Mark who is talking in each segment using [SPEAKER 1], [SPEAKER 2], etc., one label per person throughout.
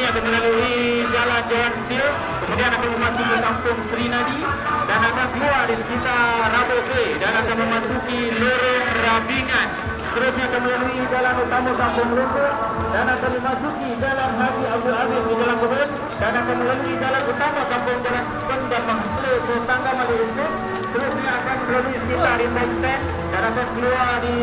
[SPEAKER 1] ini akan melalui Jalan Johan Steel, kemudian akan memasuki Kampung Sri Nadi dan akan keluar di sekitar Raboke dan akan memasuki Lorong Rabingan. Terusnya akan melalui Jalan Utama Kampung Loko dan akan memasuki Jalan Haji Abdul Aziz di Jalan Kebun dan akan melalui Jalan Utama Kampung Jalan Pendapang Selo ke Tangga Malaysia. Terusnya akan melalui sekitar Rimbang Stand dan akan keluar di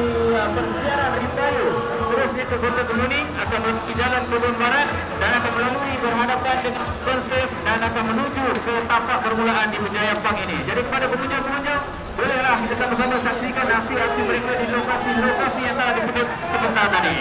[SPEAKER 1] persiaran Rimpayu. Terusnya ke Kota Kemuning, akan melalui Jalan Kebun Barat dan akan melalui berhadapan dengan Konsep dan akan menuju ke tapak permulaan di Berjaya Park ini. Jadi kepada pengunjung-pengunjung, bolehlah kita sama-sama saksikan aksi-aksi mereka di lokasi-lokasi yang telah disebut sebentar tadi.